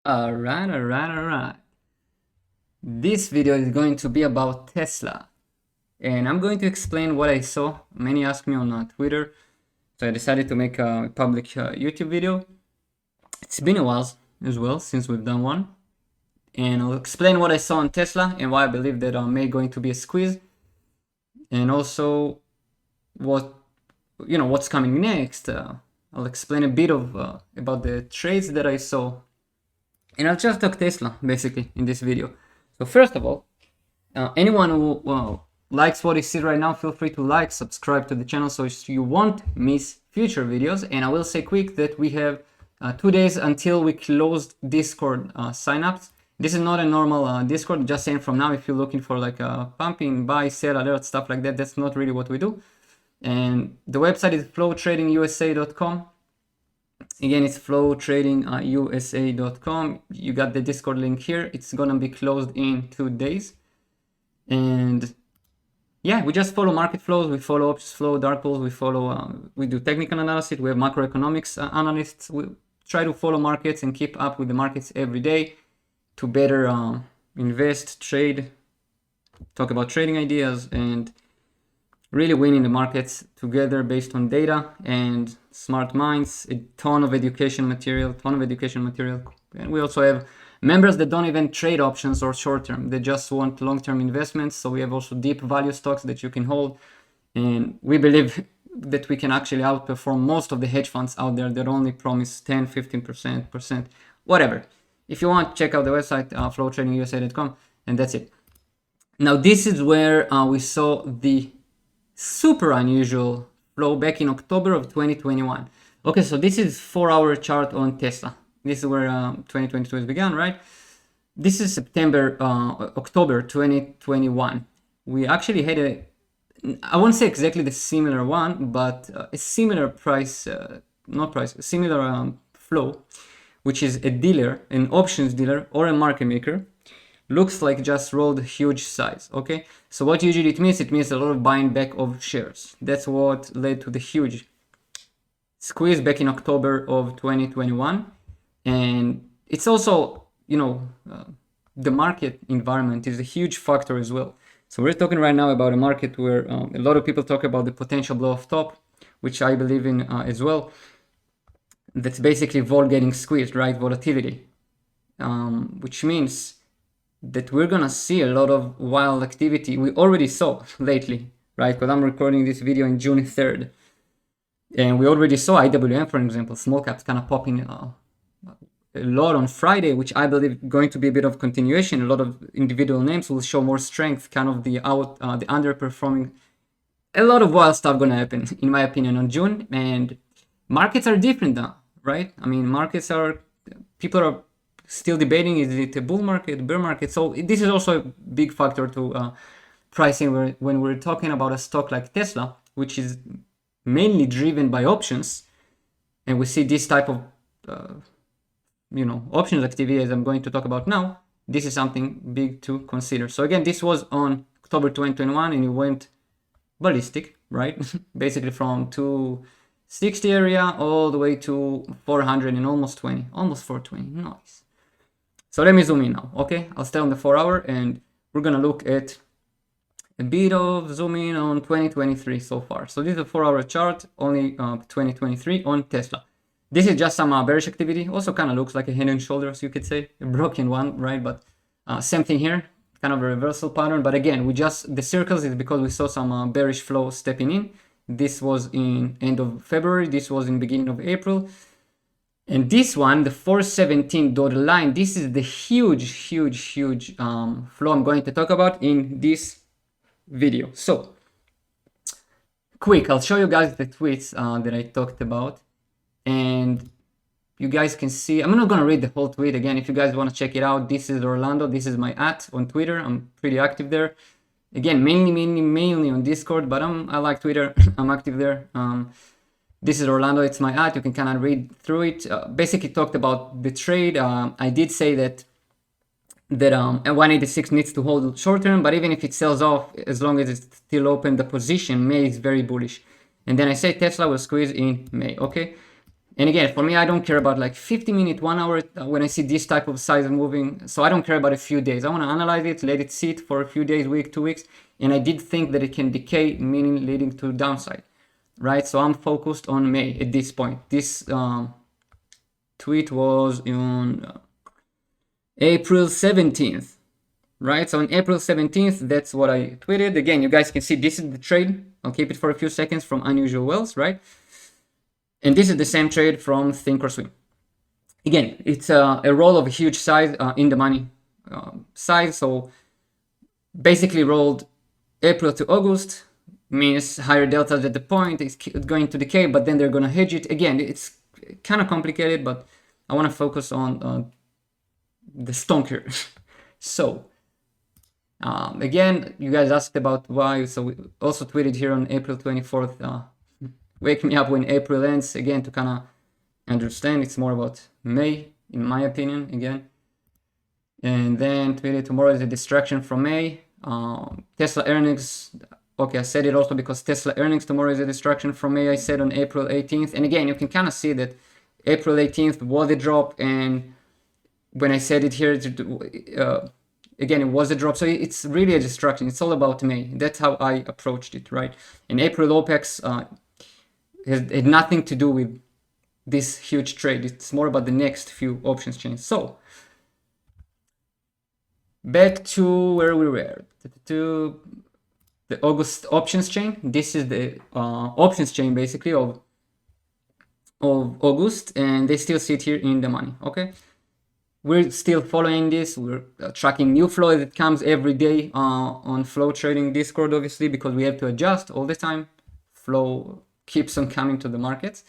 Alright. This video is going to be about Tesla, and I'm going to explain what I saw. Many asked me on Twitter, so I decided to make a public YouTube video. It's been a while as well since we've done one, and I'll explain what I saw on Tesla and why I believe that may going to be a squeeze, and also what's coming next. I'll explain a bit of about the trades that I saw. And I'll just talk Tesla, basically, in this video. So first of all, anyone who likes what you see right now, feel free to like, subscribe to the channel so you won't miss future videos. And I will say quick that we have 2 days until we close Discord signups. This is not a normal Discord, just saying from now, if you're looking for like a pumping, buy, sell, alert, stuff like that, that's not really what we do. And the website is flowtradingusa.com. Again, it's flowtradingusa.com. You got the Discord link here. It's gonna be closed in 2 days. And yeah, we just follow market flows. We follow options flow, dark pools. We do technical analysis. We have macroeconomics analysts. We try to follow markets and keep up with the markets every day to better invest, trade, talk about trading ideas, and really win in the markets together based on data and smart minds, a ton of education material. And we also have members that don't even trade options or short-term. They just want long-term investments. So we have also deep value stocks that you can hold. And we believe that we can actually outperform most of the hedge funds out there that only promise 10, 15%, whatever. If you want, check out the website, flowtradingusa.com, and that's it. Now, this is where we saw the super unusual flow back in October of 2021. Okay, so this is 4-hour chart on Tesla. This is where 2022 has begun, right? This is October 2021. We actually had I won't say exactly the similar one, but a similar similar flow, which is a dealer, an options dealer or a market maker. Looks like just rolled huge size. Okay, so what usually it means a lot of buying back of shares. That's what led to the huge squeeze back in October of 2021. And it's also, the market environment is a huge factor as well. So we're talking right now about a market where a lot of people talk about the potential blow off top, which I believe in as well. That's basically vol getting squeezed, right? Volatility, which means that we're gonna see a lot of wild activity. We already saw lately, right? Because I'm recording this video in June 3rd. And we already saw IWM, for example, small caps kind of popping a lot on Friday, which I believe going to be a bit of continuation. A lot of individual names will show more strength, kind of the underperforming. A lot of wild stuff gonna happen, in my opinion, on June. And markets are different now, right? I mean, people are still debating, is it a bull market, bear market? So this is also a big factor to pricing when we're talking about a stock like Tesla, which is mainly driven by options. And we see this type of, options activity, as I'm going to talk about now. This is something big to consider. So again, this was on October 2021 and it went ballistic, right? Basically from 260 area all the way to 400 and almost 420. Nice. So let me zoom in now, okay? I'll stay on the 4-hour and we're gonna look at a bit of zoom in on 2023 so far. So this is a 4-hour chart, only 2023 on Tesla. This is just some bearish activity. Also kind of looks like a head and shoulders, you could say, a broken one, right? But same thing here, kind of a reversal pattern. But again, the circles is because we saw some bearish flow stepping in. This was in end of February. This was in beginning of April. And this one, the 417 dotted line, this is the huge flow I'm going to talk about in this video. So, quick, I'll show you guys the tweets that I talked about. And you guys can see, I'm not going to read the whole tweet again. If you guys want to check it out, this is Orlando. This is my @ on Twitter. I'm pretty active there. Again, mainly on Discord, but I like Twitter. I'm active there. This is Orlando, it's my @ you can kind of read through it. Basically talked about the trade. I did say that 186 needs to hold short term, but even if it sells off, as long as it's still open, the position, May is very bullish. And then I say Tesla will squeeze in May, okay? And again, for me, I don't care about like 50-minute, 1 hour when I see this type of size moving. So I don't care about a few days. I want to analyze it, let it sit for a few days, week, 2 weeks. And I did think that it can decay, meaning leading to downside, right? So I'm focused on May at this point. This tweet was on April 17th, right? So on April 17th, that's what I tweeted. Again, you guys can see this is the trade. I'll keep it for a few seconds from Unusual Wells, right? And this is the same trade from thinkorswim. Again, it's a roll of a huge size in the money size. So basically rolled April to August, means higher deltas at the point. It's going to decay, but then they're going to hedge it. Again, it's kind of complicated, but I want to focus on the stonk here. So again, you guys asked about why. So we also tweeted here on April 24th. Wake me up when April ends, again, to kind of understand. It's more about May, in my opinion, again. And then tweeted tomorrow is a distraction from May. Tesla earnings. Okay, I said it also because Tesla earnings tomorrow is a distraction from May. I said on April 18th. And again, you can kind of see that April 18th was a drop. And when I said it here, again, it was a drop. So it's really a distraction. It's all about May. That's how I approached it, right? In April, OPEX had nothing to do with this huge trade. It's more about the next few options chains. So back to where we were, to the August options chain. This is the options chain basically of August, and they still sit here in the money. Okay, we're still following this. We're tracking new flow that comes every day on Flow Trading Discord, obviously, because we have to adjust all the time. Flow keeps on coming to the markets.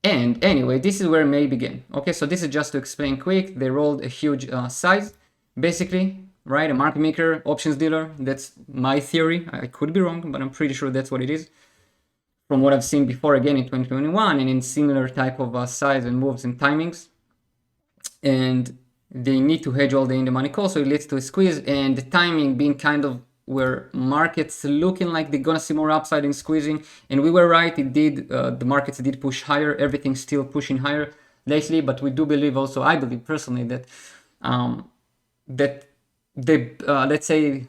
And anyway, this is where May began. Okay, so this is just to explain quick. They rolled a huge size, basically, right? A market maker, options dealer. That's my theory. I could be wrong, but I'm pretty sure that's what it is. From what I've seen before, again, in 2021 and in similar type of size and moves and timings. And they need to hedge all the in the money calls, so it leads to a squeeze, and the timing being kind of where markets looking like they're gonna see more upside in squeezing, and we were right. It did. The markets did push higher. Everything's still pushing higher lately, but we do believe also. I believe personally that that they let's say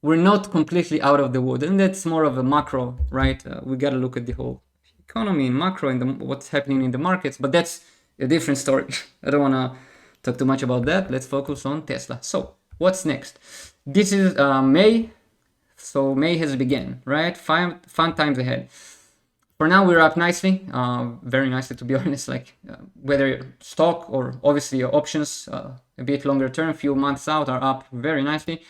we're not completely out of the wood, and that's more of a macro, right? We gotta look at the whole economy and macro and what's happening in the markets, but that's a different story. I don't wanna talk too much about that. Let's focus on Tesla. So what's next? This is May, so May has begun, right? Fun times ahead. For now, we're up nicely, very nicely to be honest. Like whether stock or obviously your options, a bit longer term, few months out, are up very nicely.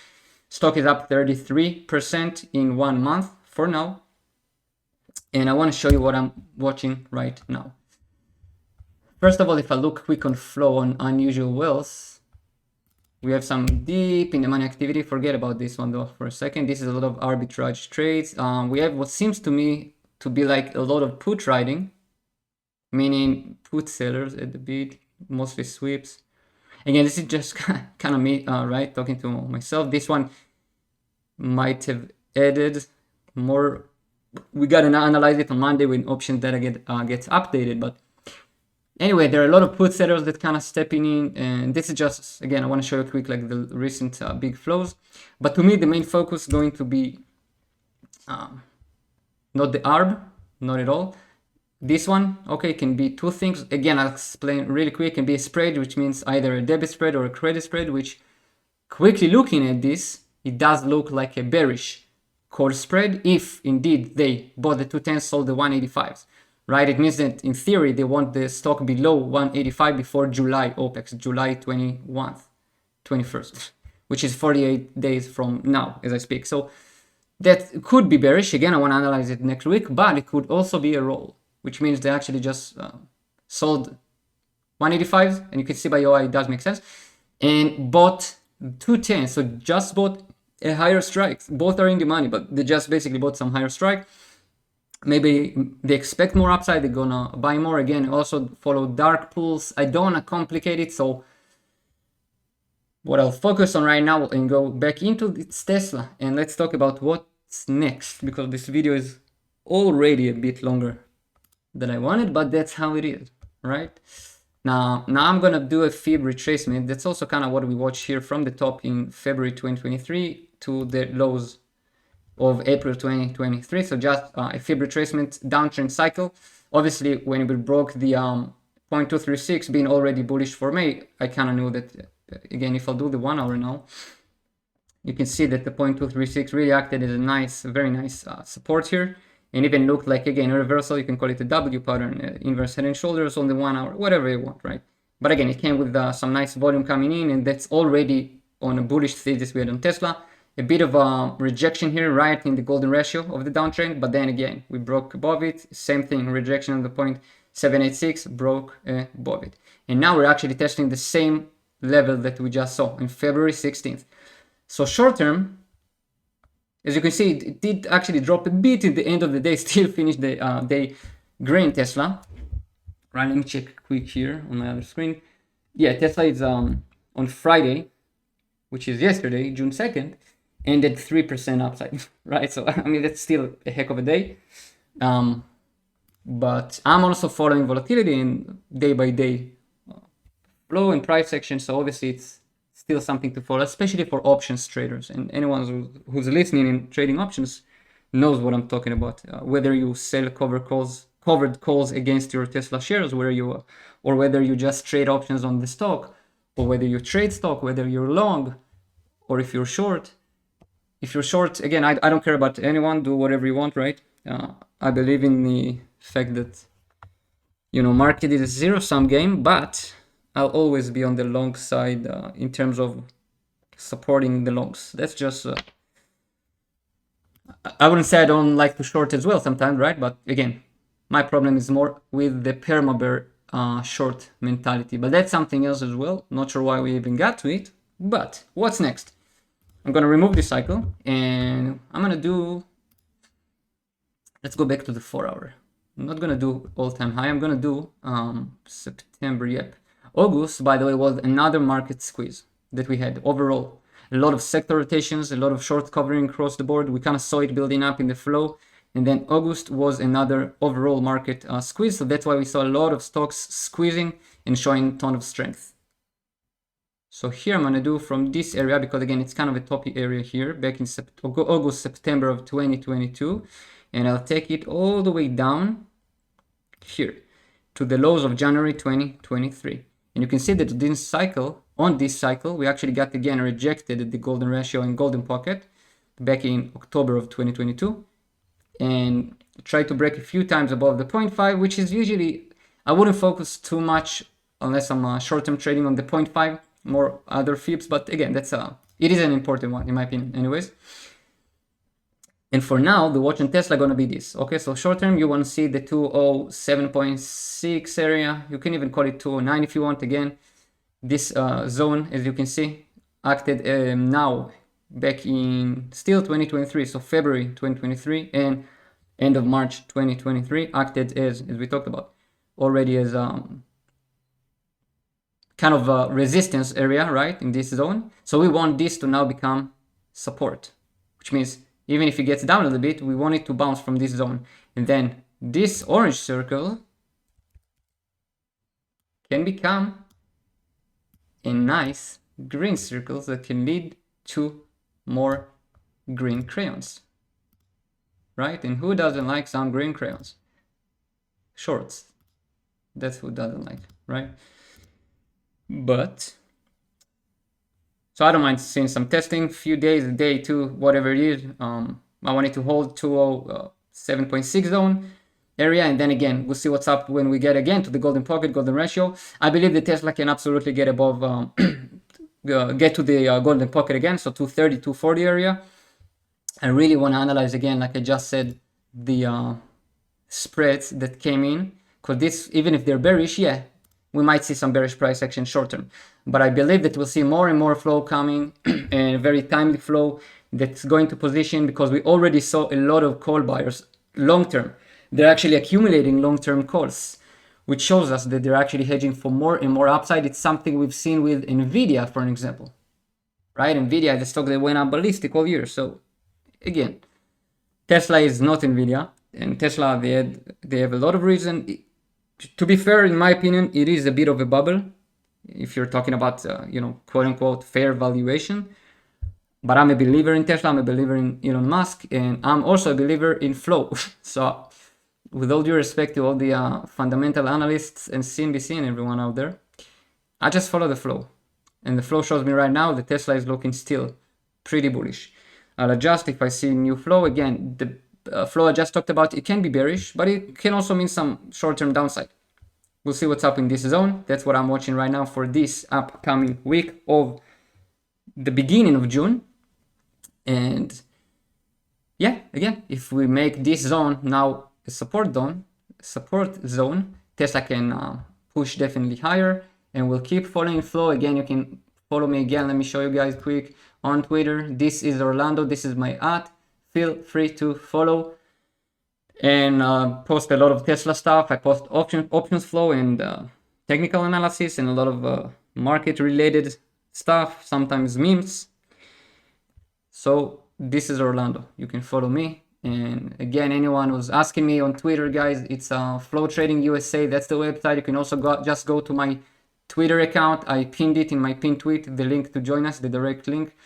Stock is up 33% in 1 month for now, and I want to show you what I'm watching right now. First of all, if I look quick on flow on Unusual Wells, we have some deep in the money activity. Forget about this one though for a second. This is a lot of arbitrage trades. We have what seems to me to be like a lot of put riding, meaning put sellers at the bid, mostly sweeps. Again, this is just kind of me, right, talking to myself. This one might have added more. We gotta analyze it on Monday when option data gets updated, but anyway, there are a lot of put sellers that kind of stepping in, and this is just, again, I want to show you quick like the recent big flows. But to me, the main focus is going to be not the ARB, not at all. This one, okay, can be two things. Again, I'll explain really quick. It can be a spread, which means either a debit spread or a credit spread, which quickly looking at this, it does look like a bearish call spread if indeed they bought the 210s, sold the 185s. Right, it means that in theory they want the stock below 185 before July OPEX, July 21st, which is 48 days from now as I speak. So that could be bearish. Again, I want to analyze it next week, but it could also be a roll, which means they actually just sold 185s, and you can see by UI it does make sense, and bought 210. So just bought a higher strike. Both are in the money, but they just basically bought some higher strike. Maybe they expect more upside, they're gonna buy more. Again, also follow dark pools. I don't wanna complicate it, so what I'll focus on right now and go back into it's Tesla, and let's talk about what's next, because this video is already a bit longer that I wanted, but that's how it is, right? Now I'm gonna do a fib retracement. That's also kind of what we watched here from the top in February 2023 to the lows of April 2023. So just a fib retracement downtrend cycle. Obviously, when we broke the 0.236 being already bullish for me, I kind of knew that, again, if I'll do the 1 hour now, you can see that the 0.236 really acted as a nice, very nice support here. And even looked like, again, a reversal. You can call it a W pattern, inverse head and shoulders on the 1 hour, whatever you want, right? But again, it came with some nice volume coming in, and that's already on a bullish thesis we had on Tesla. A bit of a rejection here, right in the golden ratio of the downtrend, but then again, we broke above it. Same thing, rejection on the 0.786, broke above it. And now we're actually testing the same level that we just saw on February 16th. So short term, as you can see, it did actually drop a bit at the end of the day, still finished the day green Tesla. Right, let me check quick here on my other screen. Yeah, Tesla is on Friday, which is yesterday, June 2nd, ended 3% upside, right? So, I mean, that's still a heck of a day. But I'm also following volatility in day by day flow and price action. So obviously it's still something to follow, especially for options traders, and anyone who's listening in trading options knows what I'm talking about. Whether you sell covered calls against your Tesla shares, or whether you just trade options on the stock, or whether you trade stock, whether you're long, or if you're short. If you're short, again, I don't care about anyone. Do whatever you want, right? I believe in the fact that, market is a zero-sum game, but I'll always be on the long side in terms of supporting the longs. That's just, I wouldn't say I don't like to short as well sometimes, right? But again, my problem is more with the perma-bear short mentality. But that's something else as well. Not sure why we even got to it. But what's next? I'm going to remove this cycle and I'm going to do, let's go back to the 4 hour. I'm not going to do all-time high. I'm going to do September, yep. August, by the way, was another market squeeze that we had overall. A lot of sector rotations, a lot of short covering across the board. We kind of saw it building up in the flow. And then August was another overall market squeeze. So that's why we saw a lot of stocks squeezing and showing a ton of strength. So here I'm going to do from this area, because again, it's kind of a toppy area here, back in August, September of 2022. And I'll take it all the way down here to the lows of January 2023. And you can see that on this cycle, we actually got again rejected at the golden ratio and golden pocket back in October of 2022. And tried to break a few times above the 0.5, which is usually, I wouldn't focus too much unless I'm short-term trading on the 0.5, more other fibs. But again, it is an important one in my opinion anyways. And for now, the watch on Tesla gonna be this. Okay, so short term, you want to see the 207.6 area. You can even call it 209 if you want. Again, this zone, as you can see, acted now back in still 2023. So February 2023 and end of March 2023 acted as we talked about already as kind of a resistance area, right, in this zone. So we want this to now become support, which means even if it gets down a little bit, we want it to bounce from this zone. And then this orange circle can become a nice green circle that can lead to more green crayons, right? And who doesn't like some green crayons? Shorts. That's who doesn't like, right? But so I don't mind seeing some testing, few days, a day, two, whatever it is. I wanted to hold 207.6 zone area, and then again, we'll see what's up when we get again to the golden pocket, golden ratio. I believe the Tesla can absolutely get above, get to the golden pocket again, so 230, 240 area. I really want to analyze again, like I just said, the spreads that came in, because this, even if they're bearish, yeah, we might see some bearish price action short term. But I believe that we'll see more and more flow coming, and a very timely flow that's going to position, because we already saw a lot of call buyers long term. They're actually accumulating long-term calls, which shows us that they're actually hedging for more and more upside. It's something we've seen with Nvidia, for an example, right? Nvidia, the stock that went up ballistic all year. So again, Tesla is not Nvidia. And Tesla, they have a lot of reason. To be fair, in my opinion, it is a bit of a bubble if you're talking about, quote unquote, fair valuation. But I'm a believer in Tesla, I'm a believer in Elon Musk, and I'm also a believer in flow. So with all due respect to all the fundamental analysts and CNBC and everyone out there, I just follow the flow. And the flow shows me right now that Tesla is looking still pretty bullish. I'll adjust if I see new flow. Again, the flow I just talked about, it can be bearish, but it can also mean some short-term downside. We'll see what's up in this zone. That's what I'm watching right now for this upcoming week of the beginning of June. And yeah, again, if we make this zone now a support zone, Tesla can push definitely higher, and we'll keep following flow. Again, you can follow me again. Let me show you guys quick on Twitter. This is Orlando. This is my @ Feel free to follow and post a lot of Tesla stuff. I post options flow and technical analysis and a lot of market related stuff, sometimes memes. So this is Orlando. You can follow me. And again, anyone who's asking me on Twitter, guys, it's Flow Trading USA. That's the website. You can also just go to my Twitter account. I pinned it in my pinned tweet, the link to join us, the direct link.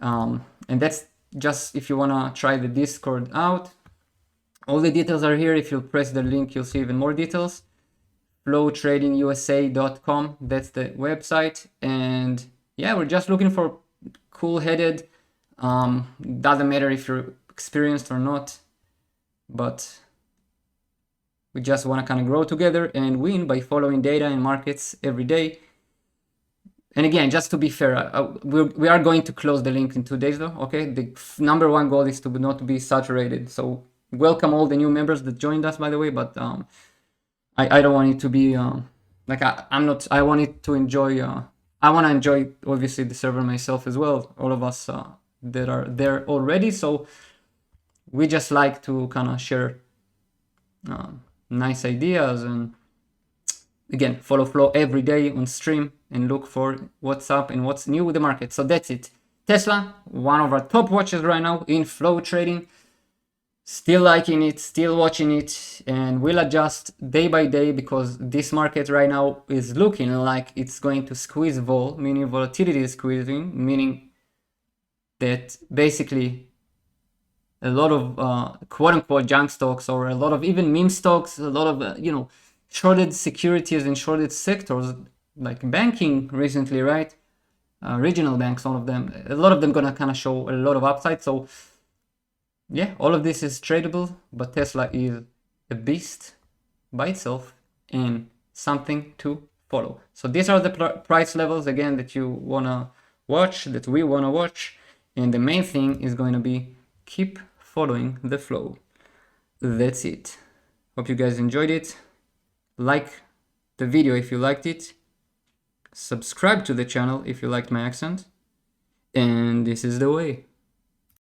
And that's just if you want to try the Discord out. All the details are here. If you press the link, you'll see even more details. flowtradingusa.com. That's the website. And yeah, we're just looking for cool-headed. Doesn't matter if you're experienced or not, but we just want to kind of grow together and win by following data and markets every day. And again, just to be fair, we are going to close the link in 2 days though. Okay, the number one goal is to not be saturated. So welcome all the new members that joined us, by the way, but I don't want it to be I want it to enjoy. I want to enjoy obviously the server myself as well. All of us that are there already. So we just like to kind of share nice ideas and again, follow flow every day on stream and look for what's up and what's new with the market. So that's it. Tesla, one of our top watches right now in flow trading. Still liking it, still watching it, and we'll adjust day by day because this market right now is looking like it's going to squeeze vol, meaning volatility is squeezing, meaning that basically a lot of quote-unquote junk stocks or a lot of even meme stocks, a lot of, shorted securities and shorted sectors like banking recently, right? Regional banks, all of them, a lot of them gonna kind of show a lot of upside. So yeah, all of this is tradable, but Tesla is a beast by itself and something to follow. So these are the price levels, again, that you want to watch, that we want to watch. And the main thing is going to be keep following the flow. That's it. Hope you guys enjoyed it. Like the video if you liked it. Subscribe to the channel if you liked my accent. And this is the way.